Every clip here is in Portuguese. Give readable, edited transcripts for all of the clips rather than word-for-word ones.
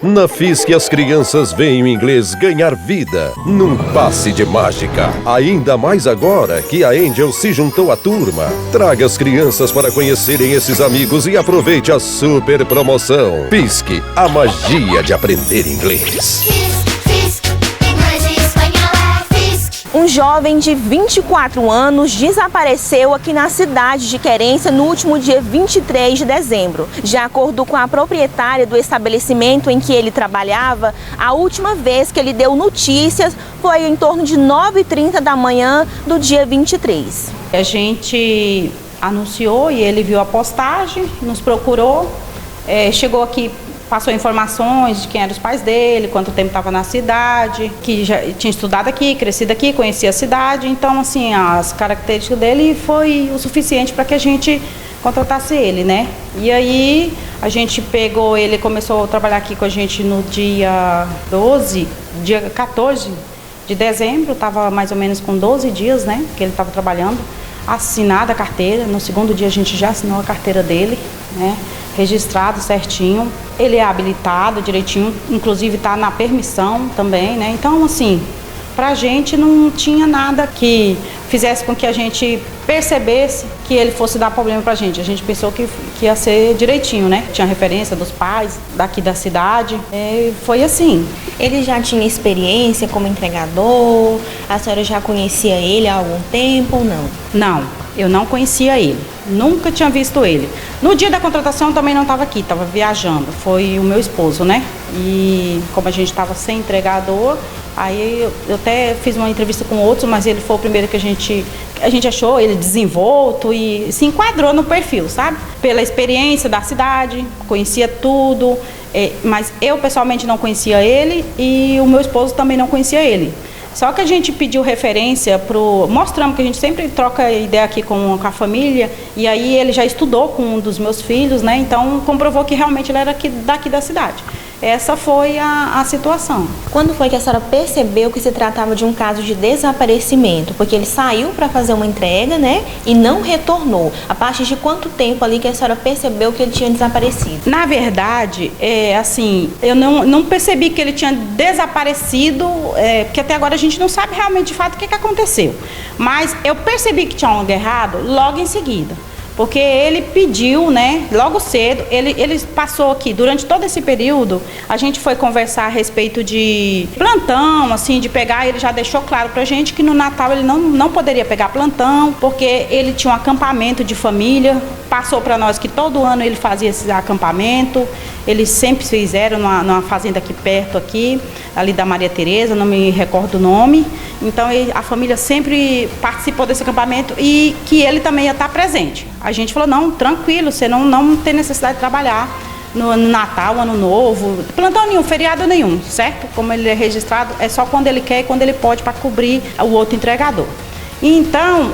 Na FISC, as crianças veem o inglês ganhar vida num passe de mágica. Ainda mais agora que a Angel se juntou à turma. Traga as crianças para conhecerem esses amigos e aproveite a super promoção. FISC, a magia de aprender inglês. Um jovem de 24 anos desapareceu aqui na cidade de Querência no último dia 23 de dezembro. De acordo com a proprietária do estabelecimento em que ele trabalhava, a última vez que ele deu notícias foi em torno de 9h30 da manhã do dia 23. A gente anunciou e ele viu a postagem, nos procurou, chegou aqui, passou informações de quem eram os pais dele, quanto tempo estava na cidade, que já tinha estudado aqui, crescido aqui, conhecia a cidade. Então, assim, as características dele foi o suficiente para que a gente contratasse ele, né? E aí, a gente pegou ele, começou a trabalhar aqui com a gente no dia 14 de dezembro, estava mais ou menos com 12 dias, né, que ele estava trabalhando, assinada a carteira. No segundo dia a gente já assinou a carteira dele, né, registrado certinho. Ele é habilitado direitinho, inclusive está na permissão também, né? Então, assim, pra gente não tinha nada que fizesse com que a gente percebesse que ele fosse dar problema pra gente. A gente pensou que ia ser direitinho, né? Tinha referência dos pais daqui da cidade. Foi assim. Ele já tinha experiência como entregador? A senhora já conhecia ele há algum tempo ou não? Não, eu não conhecia ele. Nunca tinha visto ele. No dia da contratação eu também não estava aqui, estava viajando. Foi o meu esposo, né? E como a gente estava sem entregador, aí eu até fiz uma entrevista com outros, mas ele foi o primeiro que a gente achou ele desenvolto e se enquadrou no perfil, sabe? Pela experiência da cidade, conhecia tudo, mas eu pessoalmente não conhecia ele e o meu esposo também não conhecia ele. Só que a gente pediu referência mostramos que a gente sempre troca ideia aqui com a família, e aí ele já estudou com um dos meus filhos, né? Então comprovou que realmente ele era daqui da cidade. Essa foi a situação. Quando foi que a senhora percebeu que se tratava de um caso de desaparecimento? Porque ele saiu para fazer uma entrega, né? E não retornou. A partir de quanto tempo ali que a senhora percebeu que ele tinha desaparecido? Na verdade, assim, eu não percebi que ele tinha desaparecido, porque até agora a gente não sabe realmente de fato o que aconteceu. Mas eu percebi que tinha algo errado logo em seguida. Porque ele pediu, né, logo cedo, ele passou aqui, durante todo esse período, a gente foi conversar a respeito de plantão, assim, de pegar, ele já deixou claro pra gente que no Natal ele não poderia pegar plantão, porque ele tinha um acampamento de família, passou para nós que todo ano ele fazia esse acampamento, eles sempre fizeram numa fazenda aqui perto, ali da Maria Tereza, não me recordo o nome. Então a família sempre participou desse acampamento e que ele também ia estar presente. A gente falou, não, tranquilo, você não tem necessidade de trabalhar no Natal, Ano Novo, plantão nenhum, feriado nenhum, certo? Como ele é registrado, é só quando ele quer e quando ele pode para cobrir o outro entregador. Então,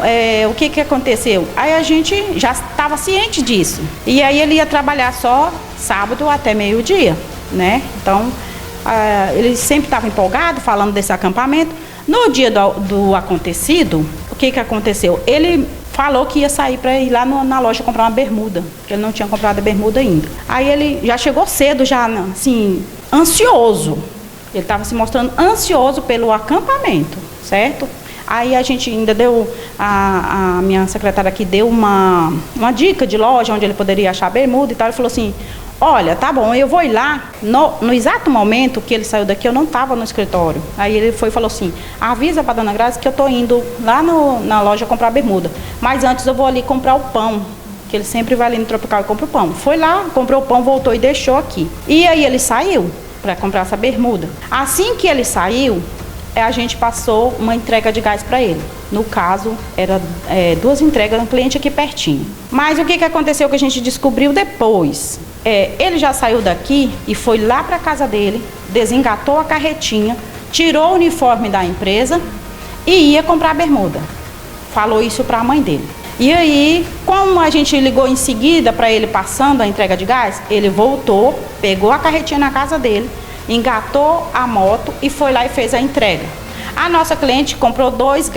o que aconteceu? Aí a gente já estava ciente disso. E aí ele ia trabalhar só sábado até meio-dia, né? Então, ele sempre estava empolgado, falando desse acampamento. No dia do acontecido, o que aconteceu? Ele falou que ia sair para ir lá na loja comprar uma bermuda, porque ele não tinha comprado a bermuda ainda. Aí ele já chegou cedo, já assim, ansioso. Ele estava se mostrando ansioso pelo acampamento, certo? Aí a gente ainda deu, a minha secretária aqui deu uma dica de loja onde ele poderia achar bermuda e tal. Ele falou assim, olha, tá bom, eu vou ir lá. No exato momento que ele saiu daqui, eu não estava no escritório. Aí ele foi e falou assim, avisa para dona Grazi que eu estou indo lá na loja comprar bermuda. Mas antes eu vou ali comprar o pão, que ele sempre vai ali no Tropical e compra o pão. Foi lá, comprou o pão, voltou e deixou aqui. E aí ele saiu para comprar essa bermuda. Assim que ele saiu, a gente passou uma entrega de gás para ele. No caso, era 2 entregas, um cliente aqui pertinho. Mas o que aconteceu que a gente descobriu depois? Ele já saiu daqui e foi lá para a casa dele, desengatou a carretinha, tirou o uniforme da empresa e ia comprar a bermuda. Falou isso para a mãe dele. E aí, como a gente ligou em seguida para ele passando a entrega de gás, ele voltou, pegou a carretinha na casa dele, engatou a moto e foi lá e fez a entrega. A nossa cliente comprou 2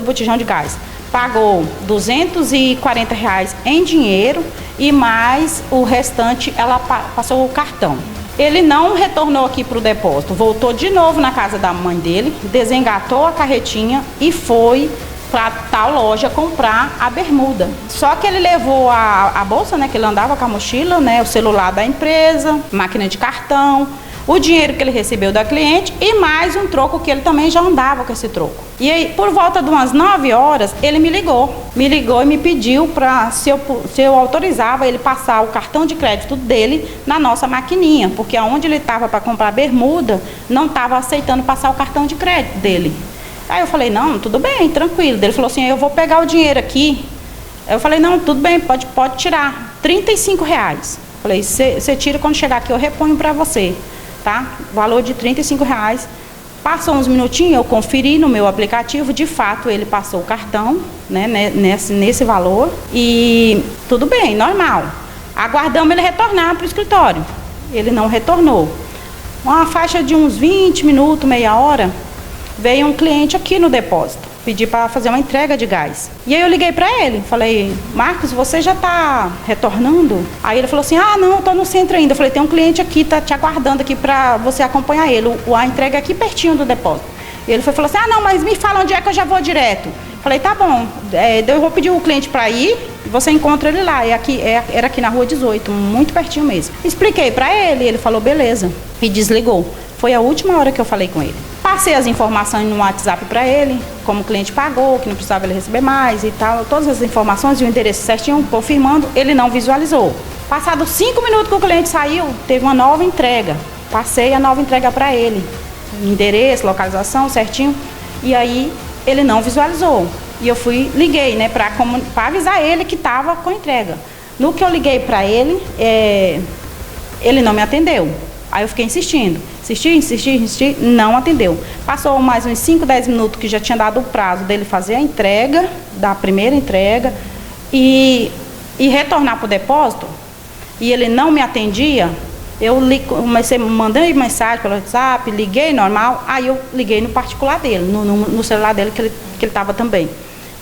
botijão de gás. Pagou R$240 em dinheiro e mais o restante ela passou o cartão. Ele não retornou aqui para o depósito, voltou de novo na casa da mãe dele, desengatou a carretinha e foi para tal loja comprar a bermuda. Só que ele levou a bolsa, né, que ele andava com a mochila, né, o celular da empresa, máquina de cartão, o dinheiro que ele recebeu da cliente e mais um troco que ele também já andava com esse troco. E aí, por volta de umas 9 horas, ele me ligou e me pediu para se eu autorizava ele passar o cartão de crédito dele na nossa maquininha, porque aonde ele estava para comprar bermuda, não estava aceitando passar o cartão de crédito dele. Aí eu falei, não, tudo bem, tranquilo. Ele falou assim, eu vou pegar o dinheiro aqui. Eu falei, não, tudo bem, pode tirar, R$35. Falei, você tira quando chegar aqui, eu reponho para você, tá? Valor de R$35. Passou uns minutinhos, eu conferi no meu aplicativo, de fato ele passou o cartão, né, nesse valor. E tudo bem, normal. Aguardamos ele retornar para o escritório. Ele não retornou. Uma faixa de uns 20 minutos, meia hora, veio um cliente aqui no depósito, pedir para fazer uma entrega de gás. E aí eu liguei para ele, falei, Marcos, você já está retornando? Aí ele falou assim, ah, não, eu estou no centro ainda. Eu falei, tem um cliente aqui, está te aguardando aqui para você acompanhar ele. A entrega é aqui pertinho do depósito. E ele falou assim, ah, não, mas me fala onde é que eu já vou direto. Falei, tá bom, eu vou pedir o cliente para ir, você encontra ele lá. Era aqui na rua 18, muito pertinho mesmo. Expliquei para ele, ele falou, beleza, e desligou. Foi a última hora que eu falei com ele. Passei as informações no WhatsApp para ele, como o cliente pagou, que não precisava ele receber mais e tal, todas as informações e o endereço certinho, confirmando, ele não visualizou. Passados 5 minutos que o cliente saiu, teve uma nova entrega. Passei a nova entrega para ele, endereço, localização certinho, e aí ele não visualizou. E eu liguei, né, para avisar ele que estava com a entrega. No que eu liguei para ele, ele não me atendeu. Aí eu fiquei insistindo, insisti, não atendeu. Passou mais uns 5, 10 minutos que já tinha dado o prazo dele fazer a entrega, da primeira entrega, e retornar para o depósito, e ele não me atendia. Eu mandei mensagem pelo WhatsApp, liguei normal, aí eu liguei no particular dele, no celular dele que ele estava também.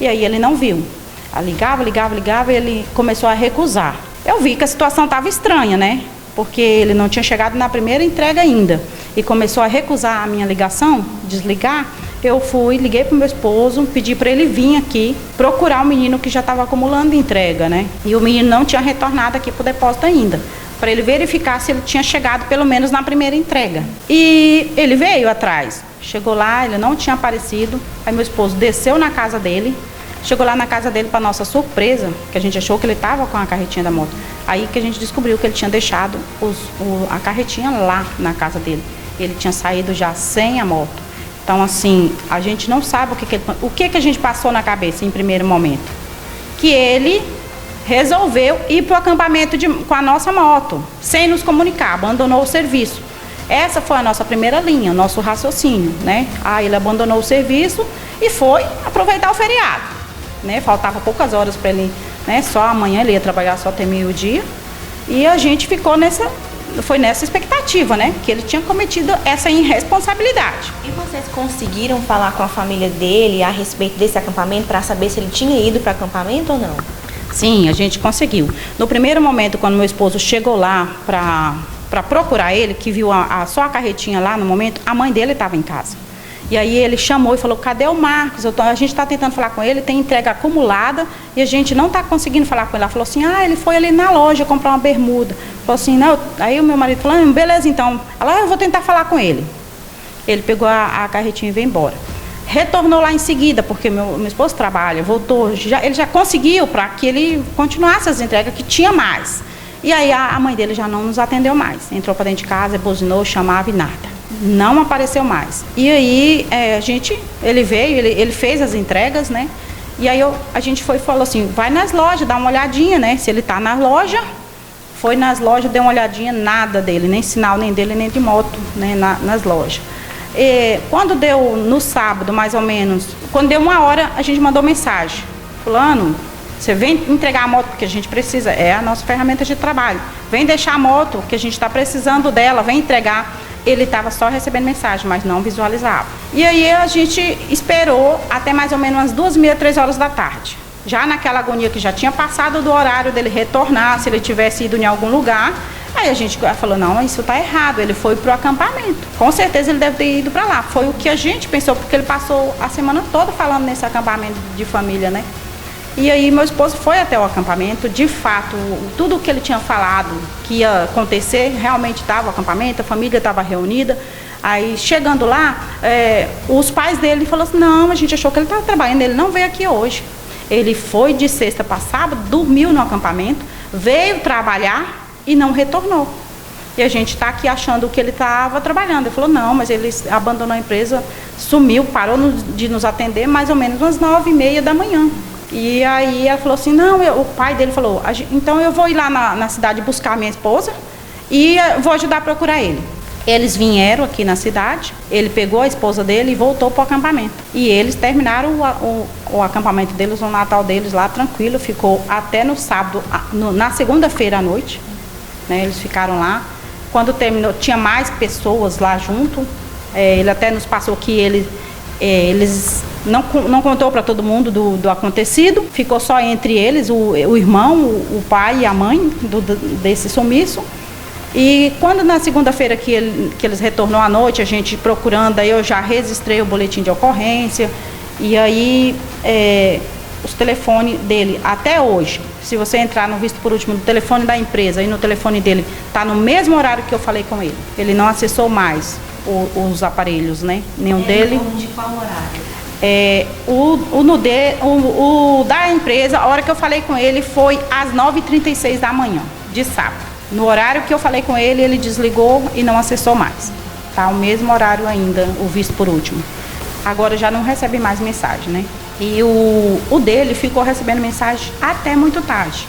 E aí ele não viu. Aí ligava, e ele começou a recusar. Eu vi que a situação estava estranha, né? Porque ele não tinha chegado na primeira entrega ainda. E começou a recusar a minha ligação, desligar. Eu liguei para o meu esposo, pedi para ele vir aqui, procurar o menino que já estava acumulando entrega, né? E o menino não tinha retornado aqui para o depósito ainda, para ele verificar se ele tinha chegado pelo menos na primeira entrega. E ele veio atrás, chegou lá, ele não tinha aparecido. Aí meu esposo desceu na casa dele, chegou lá na casa dele, para nossa surpresa, que a gente achou que ele estava com a carretinha da moto. Aí que a gente descobriu que ele tinha deixado a carretinha lá na casa dele. Ele tinha saído já sem a moto. Então, assim, a gente não sabe o que a gente passou na cabeça em primeiro momento. Que ele resolveu ir para o acampamento com a nossa moto, sem nos comunicar, abandonou o serviço. Essa foi a nossa primeira linha, o nosso raciocínio, né? Ele abandonou o serviço e foi aproveitar o feriado, né? Faltava poucas horas para ele, né? Só amanhã ele ia trabalhar só até meio-dia. E a gente ficou nessa expectativa, né? Que ele tinha cometido essa irresponsabilidade. E vocês conseguiram falar com a família dele a respeito desse acampamento para saber se ele tinha ido para o acampamento ou não? Sim, a gente conseguiu. No primeiro momento, quando meu esposo chegou lá para procurar ele, que viu só a carretinha lá no momento, a mãe dele estava em casa. E aí ele chamou e falou, cadê o Marcos? A gente está tentando falar com ele, tem entrega acumulada e a gente não está conseguindo falar com ele. Ela falou assim, ele foi ali na loja comprar uma bermuda. Falou assim, não. Aí o meu marido falou, beleza então. Ela, eu vou tentar falar com ele. Ele pegou a carretinha e veio embora. Retornou lá em seguida, porque meu esposo trabalha, voltou, ele já conseguiu para que ele continuasse as entregas, que tinha mais. E aí a mãe dele já não nos atendeu mais. Entrou para dentro de casa, buzinou, chamava e nada. Não apareceu mais. E aí ele veio, ele fez as entregas, né? E aí a gente falou assim, vai nas lojas, dá uma olhadinha, né? Se ele está na loja, foi nas lojas, deu uma olhadinha, nada dele, nem sinal, nem dele, nem de moto, né? Nas lojas. E quando deu no sábado, mais ou menos, quando deu 1h, a gente mandou mensagem. Fulano, você vem entregar a moto, porque a gente precisa, é a nossa ferramenta de trabalho. Vem deixar a moto, que a gente está precisando dela, vem entregar. Ele estava só recebendo mensagem, mas não visualizava. E aí a gente esperou até mais ou menos umas 2h30, 3h da tarde. Já naquela agonia que já tinha passado do horário dele retornar, se ele tivesse ido em algum lugar, Aí a gente falou, não, isso está errado, ele foi pro acampamento. Com certeza ele deve ter ido para lá. Foi o que a gente pensou, porque ele passou a semana toda falando nesse acampamento de família, né? E aí meu esposo foi até o acampamento, de fato, tudo o que ele tinha falado que ia acontecer, realmente estava o acampamento, a família estava reunida. Aí chegando lá, os pais dele falaram assim, não, a gente achou que ele estava trabalhando, ele não veio aqui hoje. Ele foi de sexta para sábado, dormiu no acampamento, veio trabalhar e não retornou. E a gente está aqui achando que ele estava trabalhando. Ele falou, não, mas ele abandonou a empresa, sumiu, parou de nos atender mais ou menos umas 9h30 da manhã. E aí ela falou assim, não, o pai dele falou, então eu vou ir lá na cidade buscar a minha esposa e vou ajudar a procurar ele. Eles vieram aqui na cidade, ele pegou a esposa dele e voltou para o acampamento. E eles terminaram o acampamento deles, o Natal deles lá tranquilo, ficou até no sábado, na segunda-feira à noite, né, eles ficaram lá. Quando terminou, tinha mais pessoas lá junto, ele até nos passou que eles não contou para todo mundo do acontecido, ficou só entre eles, o irmão, o pai e a mãe desse sumiço. E quando na segunda-feira que eles retornou à noite, a gente procurando, aí eu já registrei o boletim de ocorrência, e aí os telefones dele, até hoje, se você entrar no visto por último, no telefone da empresa e no telefone dele, está no mesmo horário que eu falei com ele. Ele não acessou mais os aparelhos, né? Nenhum dele. De qual horário? O da empresa, a hora que eu falei com ele foi às 9h36 da manhã, de sábado. No horário que eu falei com ele, ele desligou e não acessou mais. Tá o mesmo horário ainda, o visto por último. Agora já não recebe mais mensagem, né? E o dele ficou recebendo mensagem até muito tarde.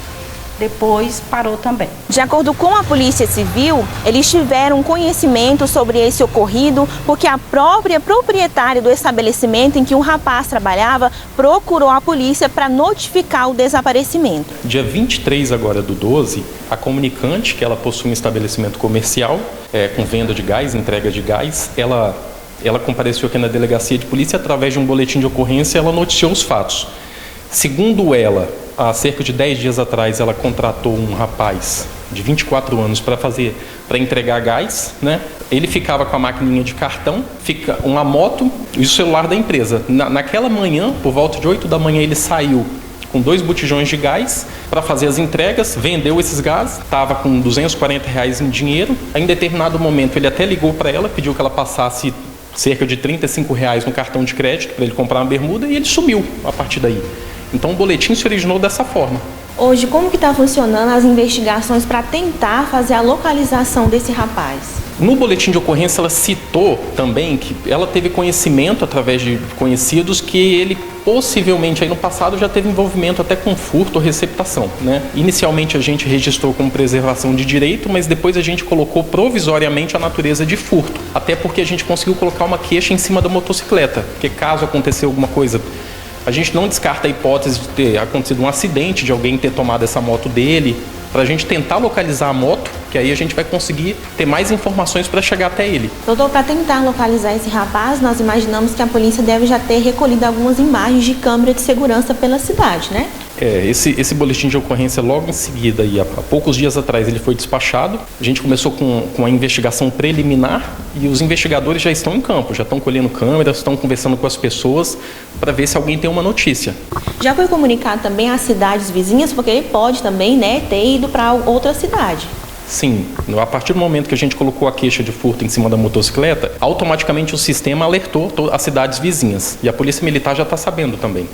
Depois parou também. De acordo com a Polícia Civil, eles tiveram conhecimento sobre esse ocorrido porque a própria proprietária do estabelecimento em que o rapaz trabalhava procurou a polícia para notificar o desaparecimento. Dia 23 agora do 12, a comunicante, que ela possui um estabelecimento comercial com venda de gás, entrega de gás, ela compareceu aqui na delegacia de polícia através de um boletim de ocorrência, ela noticiou os fatos. Segundo ela, há cerca de 10 dias atrás, ela contratou um rapaz de 24 anos para entregar gás, né? Ele ficava com a maquininha de cartão, uma moto e o celular da empresa. Naquela manhã, por volta de 8 da manhã, ele saiu com 2 botijões de gás para fazer as entregas, vendeu esses gás, estava com R$240 em dinheiro. Em determinado momento, ele até ligou para ela, pediu que ela passasse cerca de R$35 no cartão de crédito para ele comprar uma bermuda e ele sumiu a partir daí. Então o boletim se originou dessa forma. Hoje, como que está funcionando as investigações para tentar fazer a localização desse rapaz? No boletim de ocorrência ela citou também que ela teve conhecimento através de conhecidos que ele possivelmente aí no passado já teve envolvimento até com furto ou receptação, né? Inicialmente a gente registrou como preservação de direito, mas depois a gente colocou provisoriamente a natureza de furto, até porque a gente conseguiu colocar uma queixa em cima da motocicleta, porque caso acontecer alguma coisa, a gente não descarta a hipótese de ter acontecido um acidente, de alguém ter tomado essa moto dele, para a gente tentar localizar a moto, que aí a gente vai conseguir ter mais informações para chegar até ele. Doutor, para tentar localizar esse rapaz, nós imaginamos que a polícia deve já ter recolhido algumas imagens de câmera de segurança pela cidade, né? Esse boletim de ocorrência logo em seguida, e há poucos dias atrás, ele foi despachado. A gente começou com a investigação preliminar e os investigadores já estão em campo, já estão colhendo câmeras, estão conversando com as pessoas para ver se alguém tem uma notícia. Já foi comunicado também às cidades vizinhas, porque ele pode também, né, ter ido para outra cidade. Sim, a partir do momento que a gente colocou a queixa de furto em cima da motocicleta, automaticamente o sistema alertou as cidades vizinhas e a Polícia Militar já está sabendo também.